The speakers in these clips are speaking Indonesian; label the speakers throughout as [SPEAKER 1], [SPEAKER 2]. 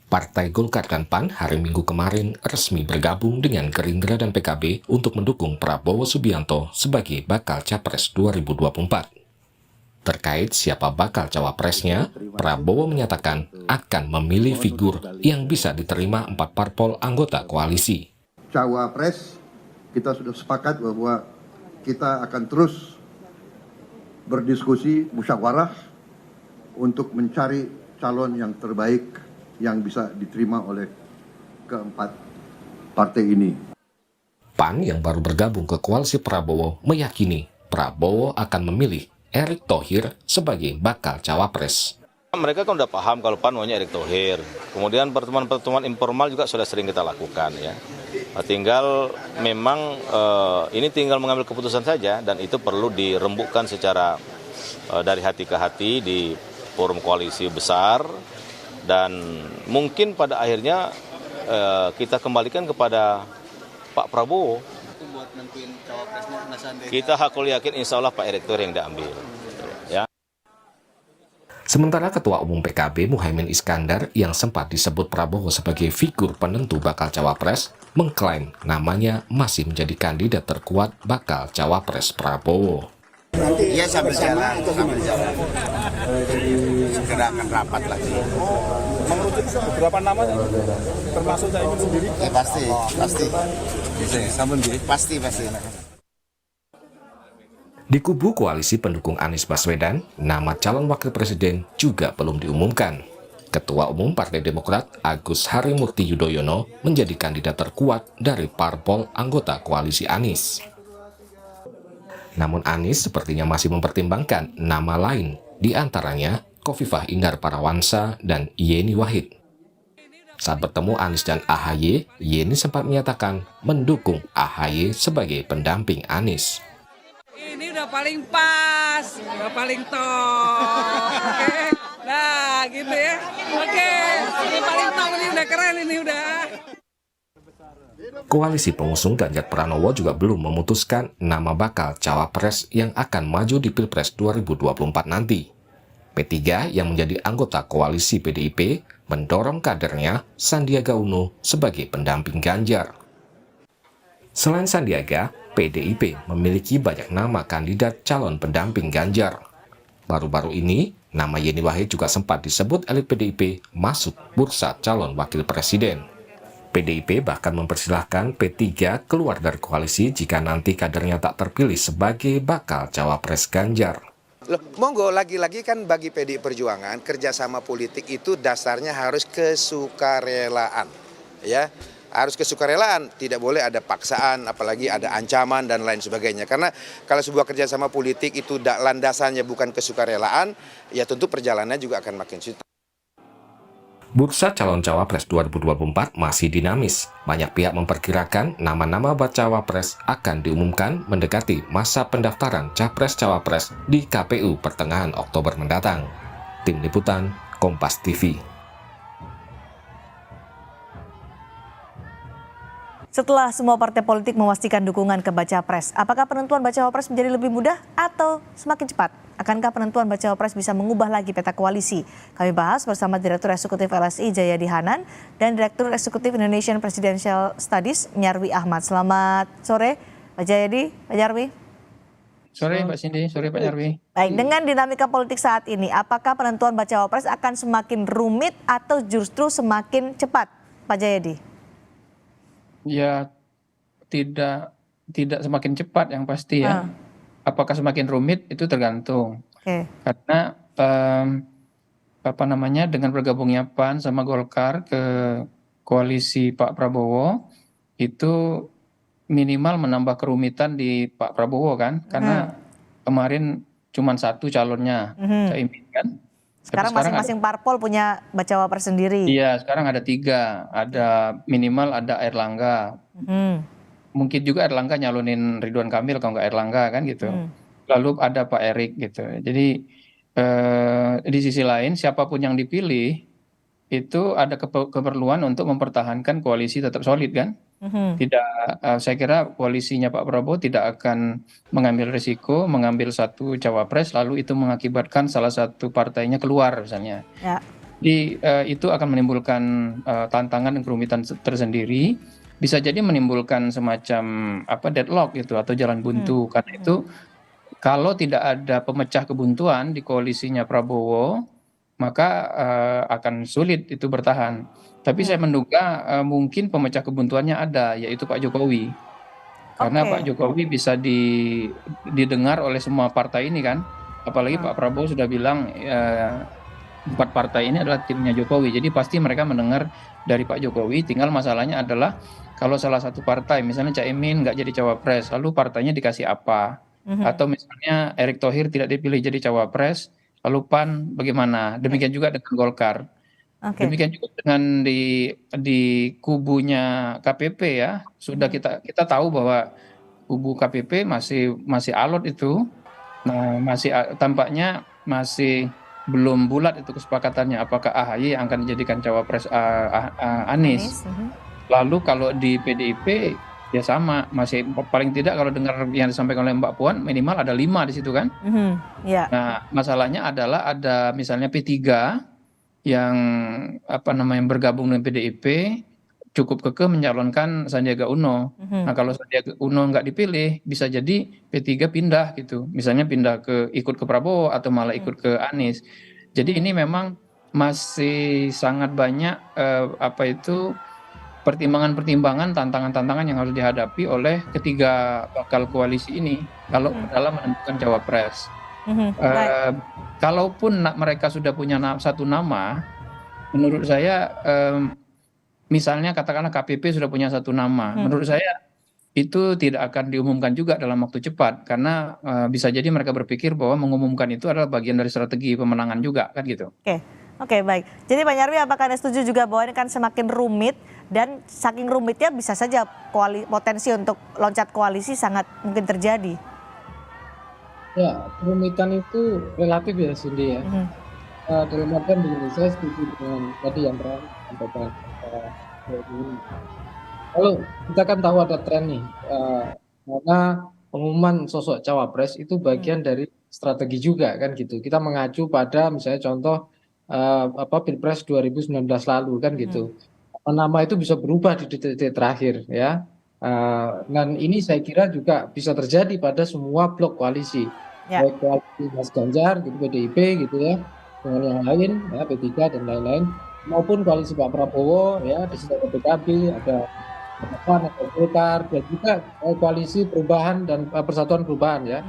[SPEAKER 1] Partai Golkar dan PAN hari Minggu kemarin resmi bergabung dengan Gerindra dan PKB untuk mendukung Prabowo Subianto sebagai bakal Capres 2024. Terkait siapa bakal cawapresnya, Prabowo menyatakan akan memilih figur yang bisa diterima 4 parpol anggota koalisi.
[SPEAKER 2] Cawapres, kita sudah sepakat bahwa kita akan terus berdiskusi musyawarah untuk mencari calon yang terbaik yang bisa diterima oleh keempat partai ini.
[SPEAKER 1] PAN yang baru bergabung ke koalisi Prabowo meyakini Prabowo akan memilih Erick Thohir sebagai bakal cawapres.
[SPEAKER 3] Mereka kan udah paham kalau PAN maunya Erick Thohir. Kemudian pertemuan-pertemuan informal juga sudah sering kita lakukan ya. Tinggal memang ini tinggal mengambil keputusan saja dan itu perlu dirembukkan secara dari hati ke hati di forum koalisi besar. Dan mungkin pada akhirnya kita kembalikan kepada Pak Prabowo.
[SPEAKER 4] Buat nentuin cawapresnya,
[SPEAKER 3] kita hakul yakin insya Allah Pak Erick Thohir yang diambil. Ya.
[SPEAKER 1] Sementara Ketua Umum PKB Muhaimin Iskandar yang sempat disebut Prabowo sebagai figur penentu bakal cawapres, mengklaim namanya masih menjadi kandidat terkuat bakal cawapres Prabowo.
[SPEAKER 4] Iya sambil jalan. Segera akan rapat lagi.
[SPEAKER 5] Mengerucut beberapa nama termasuk Caimin sendiri?
[SPEAKER 4] Ya pasti. Pasti.
[SPEAKER 1] Di kubu koalisi pendukung Anies Baswedan, nama calon wakil presiden juga belum diumumkan. Ketua Umum Partai Demokrat Agus Harimurti Yudhoyono menjadi kandidat terkuat dari parpol anggota koalisi Anies. Namun Anies sepertinya masih mempertimbangkan nama lain, di antaranya Khofifah Indar Parawansa dan Yeni Wahid. Saat bertemu Anies dan AHY, Yeni sempat menyatakan mendukung AHY sebagai pendamping Anies.
[SPEAKER 6] Ini udah paling pas, udah paling top. Oke. Nah, gitu ya. Oke, ini paling top, ini udah keren, ini udah.
[SPEAKER 1] Koalisi pengusung Ganjar Pranowo juga belum memutuskan nama bakal cawapres yang akan maju di Pilpres 2024 nanti. P3 yang menjadi anggota koalisi PDIP mendorong kadernya Sandiaga Uno sebagai pendamping Ganjar. Selain Sandiaga, PDIP memiliki banyak nama kandidat calon pendamping Ganjar. Baru-baru ini, nama Yeni Wahid juga sempat disebut elit PDIP masuk bursa calon wakil presiden. PDIP bahkan mempersilahkan P3 keluar dari koalisi jika nanti kadernya tak terpilih sebagai bakal cawapres Ganjar.
[SPEAKER 7] Loh, monggo lagi-lagi kan bagi PDI Perjuangan kerjasama politik itu dasarnya harus kesukarelaan, ya harus kesukarelaan, tidak boleh ada paksaan, apalagi ada ancaman dan lain sebagainya. Karena kalau sebuah kerjasama politik itu landasannya bukan kesukarelaan, ya tentu perjalanannya juga akan makin sulit.
[SPEAKER 1] Bursa calon cawapres 2024 masih dinamis. Banyak pihak memperkirakan nama-nama bacawa pres akan diumumkan mendekati masa pendaftaran capres-cawapres di KPU pertengahan Oktober mendatang. Tim Liputan, Kompas TV.
[SPEAKER 8] Setelah semua partai politik memastikan dukungan ke bacawa pres, apakah penentuan bacawa pres menjadi lebih mudah atau semakin cepat? Akankah penentuan bacawa pres bisa mengubah lagi peta koalisi? Kami bahas bersama Direktur Eksekutif LSI Jayadi Hanan dan Direktur Eksekutif Indonesian Presidential Studies Nyarwi Ahmad. Selamat sore Pak Jayadi, Pak Nyarwi.
[SPEAKER 9] Sore Mbak Cindy, sore Pak Nyarwi.
[SPEAKER 8] Baik, dengan dinamika politik saat ini, apakah penentuan bacawa pres akan semakin rumit atau justru semakin cepat, Pak Jayadi?
[SPEAKER 9] Ya tidak semakin cepat yang pasti ya. Apakah semakin rumit itu tergantung. Karena dengan bergabungnya PAN sama Golkar ke koalisi Pak Prabowo itu minimal menambah kerumitan di Pak Prabowo kan, karena kemarin cuma satu calonnya, Caimin kan.
[SPEAKER 8] Sekarang masing-masing parpol punya bacawa pres sendiri.
[SPEAKER 9] Iya, sekarang ada 3, ada minimal ada Airlangga. Mungkin juga Airlangga nyalonin Ridwan Kamil kalau nggak Airlangga kan gitu. Lalu ada Pak Erik gitu. Jadi di sisi lain siapapun yang dipilih itu ada keperluan untuk mempertahankan koalisi tetap solid kan. Saya kira koalisinya Pak Prabowo tidak akan mengambil risiko mengambil satu cawapres lalu itu mengakibatkan salah satu partainya keluar misalnya. Itu akan menimbulkan tantangan dan kerumitan tersendiri, bisa jadi menimbulkan semacam deadlock gitu atau jalan buntu. Karena itu kalau tidak ada pemecah kebuntuan di koalisinya Prabowo, maka akan sulit itu bertahan. Tapi saya menduga mungkin pemecah kebuntuannya ada, yaitu Pak Jokowi. Karena Pak Jokowi bisa didengar oleh semua partai ini kan. Apalagi Pak Prabowo sudah bilang 4 partai ini adalah timnya Jokowi. Jadi pasti mereka mendengar dari Pak Jokowi. Tinggal masalahnya adalah kalau salah satu partai, misalnya Caimin nggak jadi cawapres, lalu partainya dikasih apa? Atau misalnya Erick Thohir tidak dipilih jadi cawapres, lalu PAN bagaimana? Demikian juga dengan Golkar. Demikian juga dengan di kubunya KPP ya. Sudah kita tahu bahwa kubu KPP masih alot itu. Nah, tampaknya masih belum bulat itu kesepakatannya apakah AHY yang akan dijadikan cawapres Anies. Lalu kalau di PDIP ya sama, masih paling tidak kalau dengar yang disampaikan oleh Mbak Puan minimal ada 5 di situ kan. Nah, masalahnya adalah ada misalnya P3 yang bergabung dengan PDIP cukup kekeh mencalonkan Sandiaga Uno. Nah, kalau Sandiaga Uno nggak dipilih, bisa jadi P3 pindah gitu. Misalnya pindah ikut ke Prabowo atau malah ikut ke Anies. Jadi ini memang masih sangat banyak pertimbangan-pertimbangan, tantangan-tantangan yang harus dihadapi oleh ketiga bakal koalisi ini kalau dalam menentukan cawapres. Kalaupun mereka sudah punya satu nama, menurut saya misalnya katakanlah KPP sudah punya satu nama, menurut saya itu tidak akan diumumkan juga dalam waktu cepat karena bisa jadi mereka berpikir bahwa mengumumkan itu adalah bagian dari strategi pemenangan juga kan gitu.
[SPEAKER 8] Oke, baik. Jadi Pak Nyarwi, apakah Anda setuju juga bahwa ini kan semakin rumit dan saking rumitnya bisa saja potensi untuk loncat koalisi sangat mungkin terjadi?
[SPEAKER 10] Ya, kerumitan itu relatif ya Cindy ya. Dalam artian begini, saya setuju dengan tadi yang terakhir sampaikan. Kalau kita kan tahu ada tren nih, karena pengumuman sosok cawapres itu bagian dari strategi juga kan gitu. Kita mengacu pada misalnya contoh Pilpres 2019 lalu kan gitu. Nama itu bisa berubah di detik-detik terakhir ya. Dan ini saya kira juga bisa terjadi pada semua blok koalisi. Baik koalisi Mas Ganjar gitu, PDIP gitu ya, dengan yang lain ya, P3 dan lain-lain, maupun koalisi Pak Prabowo ya, di situ ada PKB, ada PAN, ada Golkar, dan juga koalisi perubahan dan Persatuan Perubahan ya.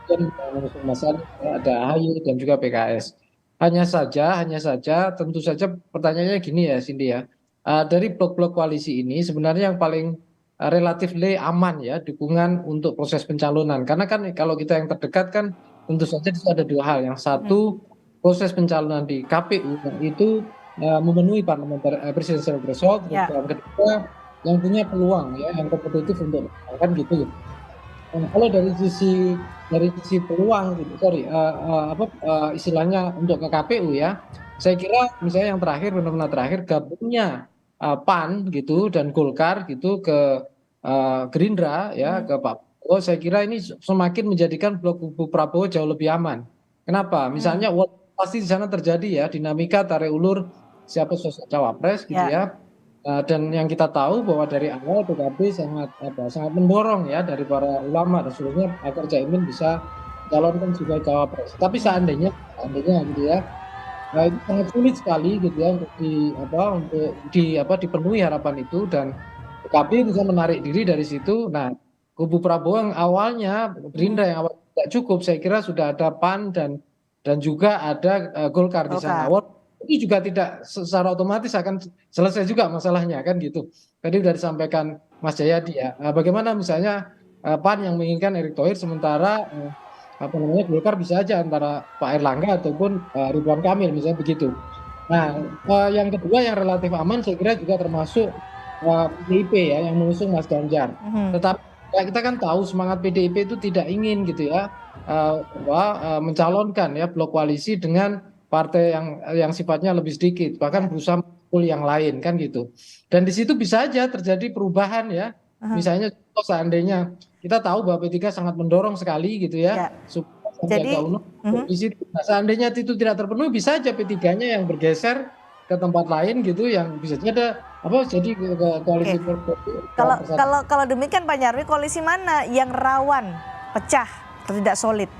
[SPEAKER 10] Dan mengusung Mas Anies, ada AHY dan juga PKS. Hanya saja tentu saja pertanyaannya gini ya Cindy ya, dari blok-blok koalisi ini sebenarnya yang paling relatif aman ya dukungan untuk proses pencalonan, karena kan kalau kita yang terdekat kan tentu saja itu ada 2 hal. Yang satu, proses pencalonan di KPU yang itu memenuhi presidential threshold, yang kedua yang punya peluang ya, yang kompetitif untuk kan gitu. Kalau dari sisi peluang gitu, istilahnya untuk ke KPU ya, saya kira misalnya yang terakhir, benar-benar terakhir gabungnya PAN gitu dan Golkar gitu ke Gerindra ya, ke Pak Prabowo, saya kira ini semakin menjadikan blok kubu Prabowo jauh lebih aman. Kenapa? Misalnya pasti di sana terjadi ya dinamika tarik ulur siapa sosok cawapres gitu ya. Dan yang kita tahu bahwa dari awal PKB sangat mendorong ya dari para ulama dan seluruhnya agar Caimin bisa calonkan sebagai cawapres. Tapi seandainya gitu ya, nah itu sangat sulit sekali gitu ya untuk dipenuhi harapan itu, dan PKB bisa menarik diri dari situ. Nah, kubu Prabowo yang awalnya Gerindra yang awalnya tidak cukup, saya kira sudah ada PAN dan juga ada Golkar di sana. Ini juga tidak secara otomatis akan selesai juga masalahnya kan gitu. Tadi sudah disampaikan Mas Jayadi ya. Bagaimana misalnya PAN yang menginginkan Erick Thohir, sementara Golkar bisa aja antara Pak Erlangga ataupun Ridwan Kamil misalnya begitu. Nah, yang kedua yang relatif aman saya kira juga termasuk PDIP ya yang mengusung Mas Ganjar. Tetapi kita kan tahu semangat PDIP itu tidak ingin gitu ya mencalonkan ya blok koalisi dengan partai yang sifatnya lebih sedikit, bahkan berusaha memukul yang lain kan gitu. Dan di situ bisa aja terjadi perubahan ya. Misalnya seandainya kita tahu bahwa P3 sangat mendorong sekali gitu ya supaya
[SPEAKER 8] Jadi,
[SPEAKER 10] Sandiaga Uno di situ. Nah, seandainya itu tidak terpenuhi, bisa aja P3-nya yang bergeser ke tempat lain gitu, yang bisa jadi jadi ke koalisi
[SPEAKER 8] kalau demikian Pak Nyarwi, koalisi mana yang rawan pecah atau tidak solid?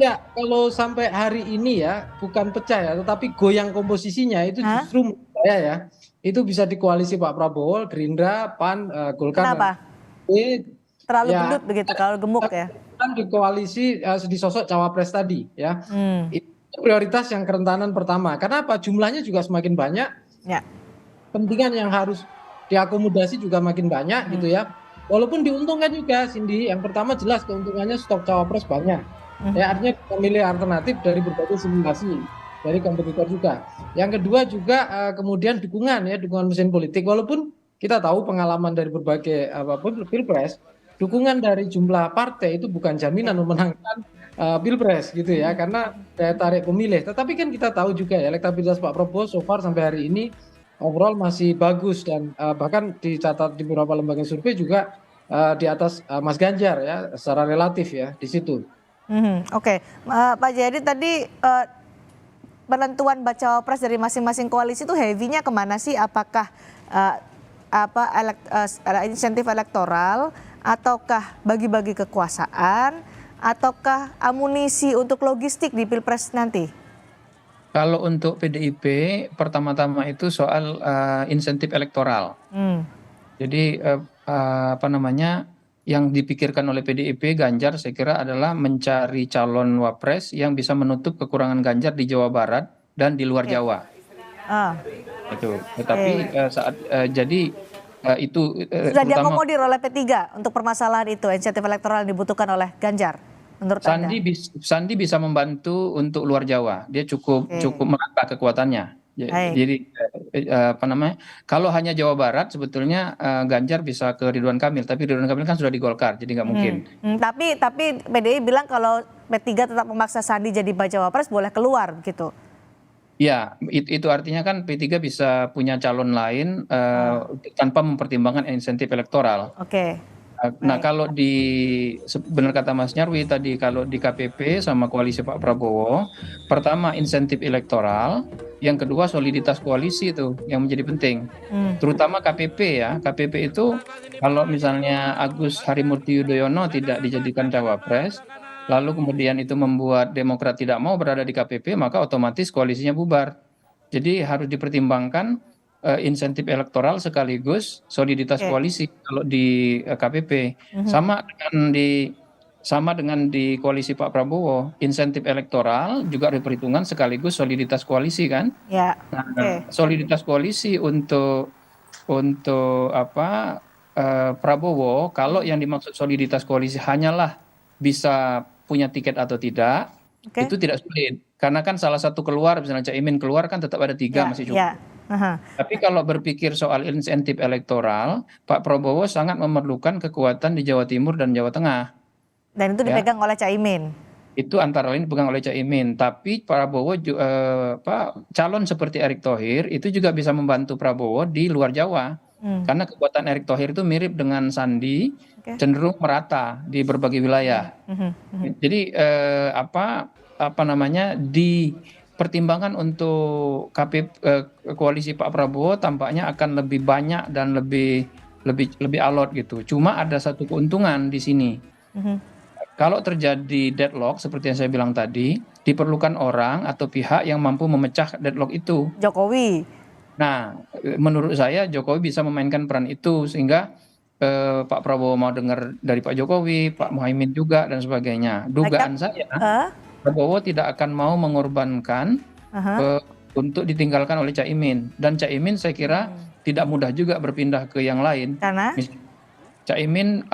[SPEAKER 10] Ya, kalau sampai hari ini ya, bukan pecah ya, tetapi goyang komposisinya itu justru menurut saya ya, itu bisa di koalisi Pak Prabowo, Gerindra, PAN, Golkar.
[SPEAKER 8] Kenapa? Terlalu
[SPEAKER 10] Ya,
[SPEAKER 8] gendut begitu, kalau gemuk ya?
[SPEAKER 10] Kan di koalisi di sosok cawapres tadi ya. Itu prioritas yang kerentanan pertama. Karena apa? Jumlahnya juga semakin banyak.
[SPEAKER 8] Ya.
[SPEAKER 10] Kepentingan yang harus diakomodasi juga makin banyak gitu ya. Walaupun diuntungkan juga, Cindy. Yang pertama jelas keuntungannya stok cawapres banyak. Ya, artinya memilih alternatif dari berbagai simulasi dari kompetitor juga. Yang kedua juga kemudian dukungan mesin politik. Walaupun kita tahu pengalaman dari berbagai apapun pilpres, dukungan dari jumlah partai itu bukan jaminan memenangkan pilpres gitu ya, karena daya tarik pemilih. Tetapi kan kita tahu juga ya, elektabilitas Pak Prabowo so far sampai hari ini overall masih bagus, dan bahkan dicatat di beberapa lembaga survei juga di atas Mas Ganjar ya, secara relatif ya di situ.
[SPEAKER 8] Oke. Pak Jayadi, tadi penentuan bacawa pres dari masing-masing koalisi itu heavy-nya kemana sih? Apakah insentif elektoral, ataukah bagi-bagi kekuasaan, ataukah amunisi untuk logistik di pilpres nanti?
[SPEAKER 9] Kalau untuk PDIP, pertama-tama itu soal insentif elektoral. Jadi yang dipikirkan oleh PDIP Ganjar saya kira adalah mencari calon wapres yang bisa menutup kekurangan Ganjar di Jawa Barat dan di luar Jawa. Itu. Tetapi itu
[SPEAKER 8] sudah diakomodir oleh P3 untuk permasalahan itu, insentif elektoral yang dibutuhkan oleh Ganjar menurut Anda?
[SPEAKER 9] Sandi bisa membantu untuk luar Jawa. Dia cukup merata kekuatannya. Jadi kalau hanya Jawa Barat sebetulnya Ganjar bisa ke Ridwan Kamil, tapi Ridwan Kamil kan sudah di Golkar, jadi nggak mungkin.
[SPEAKER 8] Tapi PDI bilang kalau P3 tetap memaksa Sandi jadi bacawa pres boleh keluar gitu.
[SPEAKER 9] Ya, itu artinya kan P3 bisa punya calon lain tanpa mempertimbangkan insentif elektoral.
[SPEAKER 8] Oke.
[SPEAKER 9] Nah, kalau benar kata Mas Nyarwi tadi, kalau di KPP sama koalisi Pak Prabowo, pertama insentif elektoral, yang kedua soliditas koalisi itu yang menjadi penting. Terutama KPP ya. KPP itu kalau misalnya Agus Harimurti Yudhoyono tidak dijadikan cawapres, lalu kemudian itu membuat Demokrat tidak mau berada di KPP, maka otomatis koalisinya bubar. Jadi harus dipertimbangkan insentif elektoral sekaligus soliditas koalisi kalau di KPP. Sama dengan di koalisi Pak Prabowo, insentif elektoral juga diperhitungkan sekaligus soliditas koalisi kan?
[SPEAKER 8] Ya.
[SPEAKER 9] Soliditas koalisi untuk Prabowo, kalau yang dimaksud soliditas koalisi hanyalah bisa punya tiket atau tidak, itu tidak sulit. Karena kan salah satu keluar, misalnya Caimin keluar kan tetap ada 3 masih cukup. Tapi kalau berpikir soal insentif elektoral, Pak Prabowo sangat memerlukan kekuatan di Jawa Timur dan Jawa Tengah.
[SPEAKER 8] Dan itu dipegang oleh Caimin.
[SPEAKER 9] Itu antara lain dipegang oleh Caimin. Tapi Prabowo calon seperti Erick Thohir itu juga bisa membantu Prabowo di luar Jawa. Karena kekuatan Erick Thohir itu mirip dengan Sandi, cenderung merata di berbagai wilayah. Jadi di pertimbangan untuk koalisi Pak Prabowo tampaknya akan lebih banyak dan lebih alot gitu. Cuma ada satu keuntungan di sini. Kalau terjadi deadlock seperti yang saya bilang tadi, diperlukan orang atau pihak yang mampu memecah deadlock itu.
[SPEAKER 8] Jokowi.
[SPEAKER 9] Nah, menurut saya Jokowi bisa memainkan peran itu sehingga Pak Prabowo mau dengar dari Pak Jokowi, Pak Muhaimin juga dan sebagainya. Dugaan saya Prabowo tidak akan mau mengorbankan untuk ditinggalkan oleh Caimin. Dan Caimin saya kira tidak mudah juga berpindah ke yang lain.
[SPEAKER 8] Karena?
[SPEAKER 9] Caimin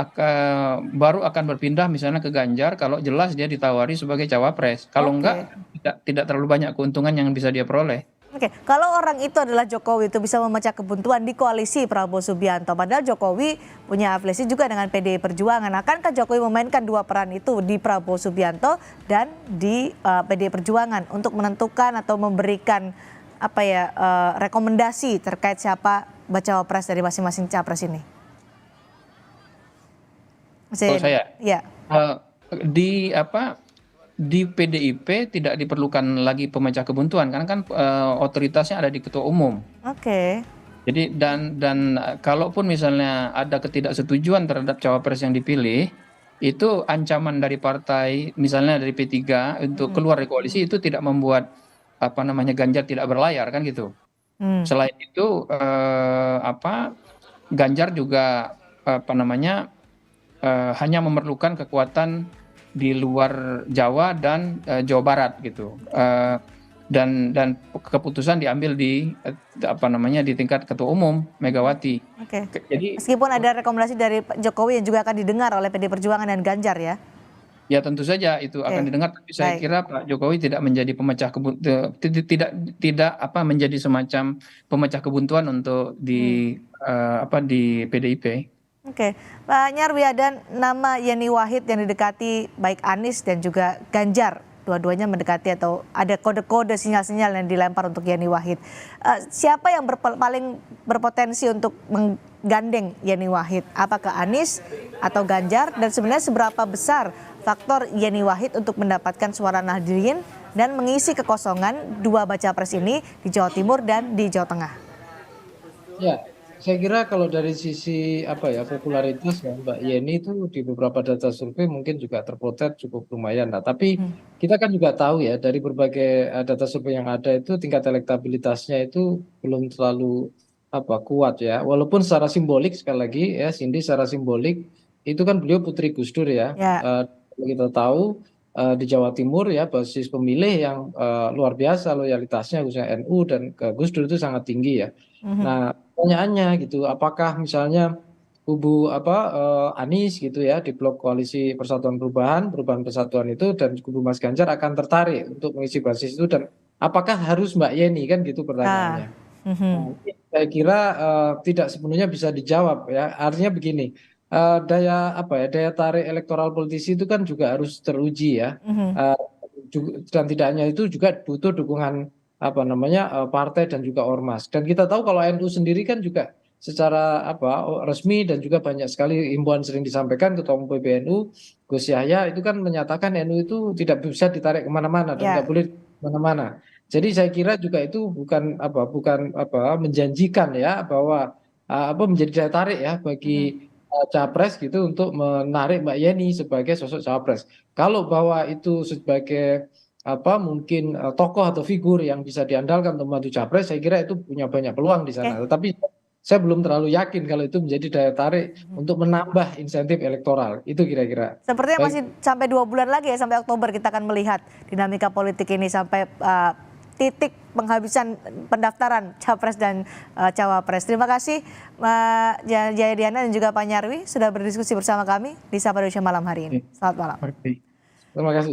[SPEAKER 9] baru akan berpindah misalnya ke Ganjar kalau jelas dia ditawari sebagai cawapres. Kalau enggak, tidak terlalu banyak keuntungan yang bisa dia peroleh.
[SPEAKER 8] Oke, kalau orang itu adalah Jokowi, itu bisa memecah kebuntuan di koalisi Prabowo Subianto. Padahal Jokowi punya afiliasi juga dengan PDI Perjuangan. Akankah Jokowi memainkan 2 peran itu di Prabowo Subianto dan di PDI Perjuangan untuk menentukan atau memberikan rekomendasi terkait siapa bacawa pres dari masing-masing capres ini?
[SPEAKER 9] Kalau saya, di di PDIP tidak diperlukan lagi pemecah kebuntuan karena kan otoritasnya ada di ketua umum.
[SPEAKER 8] Oke.
[SPEAKER 9] Jadi dan kalaupun misalnya ada ketidaksetujuan terhadap cawapres yang dipilih, itu ancaman dari partai misalnya dari P3 untuk keluar dari koalisi itu tidak membuat Ganjar tidak berlayar kan gitu. Selain itu Ganjar juga hanya memerlukan kekuatan di luar Jawa dan Jawa Barat gitu. Dan keputusan diambil di di tingkat ketua umum Megawati.
[SPEAKER 8] Oke.
[SPEAKER 9] Jadi
[SPEAKER 8] Meskipun ada rekomendasi dari Pak Jokowi yang juga akan didengar oleh PD Perjuangan dan Ganjar ya.
[SPEAKER 9] ya tentu saja itu akan didengar, tapi saya
[SPEAKER 8] Baik.
[SPEAKER 9] kira Pak Jokowi tidak menjadi pemecah tidak menjadi semacam pemecah kebuntuan untuk di PDIP.
[SPEAKER 8] Oke, Pak Nyarwi, ada nama Yeni Wahid yang didekati baik Anies dan juga Ganjar. Dua-duanya mendekati atau ada kode-kode sinyal-sinyal yang dilempar untuk Yeni Wahid. Siapa yang paling berpotensi untuk menggandeng Yeni Wahid? Apakah Anies atau Ganjar? Dan sebenarnya seberapa besar faktor Yeni Wahid untuk mendapatkan suara Nahdliyin dan mengisi kekosongan dua baca pres ini di Jawa Timur dan di Jawa Tengah?
[SPEAKER 10] Ya, saya kira kalau dari sisi popularitas ya, Mbak Yeni itu di beberapa data survei mungkin juga terpotret cukup lumayan lah. Tapi kita kan juga tahu ya dari berbagai data survei yang ada itu tingkat elektabilitasnya itu belum terlalu kuat ya. Walaupun secara simbolik sekali lagi ya Cindy, secara simbolik itu kan beliau putri Gus Dur ya. Kita tahu di Jawa Timur ya basis pemilih yang luar biasa loyalitasnya khususnya NU dan ke Gus Dur itu sangat tinggi ya. Nah, pertanyaannya gitu, apakah misalnya kubu Anies gitu ya di blok koalisi Persatuan Perubahan Persatuan itu dan kubu Mas Ganjar akan tertarik untuk mengisi basis itu dan apakah harus Mbak Yeni kan gitu pertanyaannya. Saya kira tidak sepenuhnya bisa dijawab ya. Artinya begini, daya tarik elektoral politisi itu kan juga harus teruji ya. Dan tidak hanya itu juga butuh dukungan partai dan juga ormas. Dan kita tahu kalau NU sendiri kan juga secara resmi dan juga banyak sekali himbauan sering disampaikan Ketua Umum PBNU Gus Yahya itu kan menyatakan NU itu tidak bisa ditarik kemana-mana dan tidak boleh kemana-mana. Jadi saya kira juga itu bukan menjanjikan ya bahwa menjadi daya tarik ya bagi capres gitu untuk menarik Mbak Yeni sebagai sosok capres. Kalau bahwa itu sebagai mungkin tokoh atau figur yang bisa diandalkan untuk maju capres, saya kira itu punya banyak peluang di sana. Tetapi saya belum terlalu yakin kalau itu menjadi daya tarik untuk menambah insentif elektoral. Itu kira-kira.
[SPEAKER 8] Sepertinya masih sampai 2 bulan lagi ya, sampai Oktober kita akan melihat dinamika politik ini sampai titik penghabisan pendaftaran capres dan cawapres. Terima kasih Mbak Jayadiana dan juga Pak Nyarwi sudah berdiskusi bersama kami di Sapa Indonesia malam hari ini. Selamat malam.
[SPEAKER 10] Terima kasih.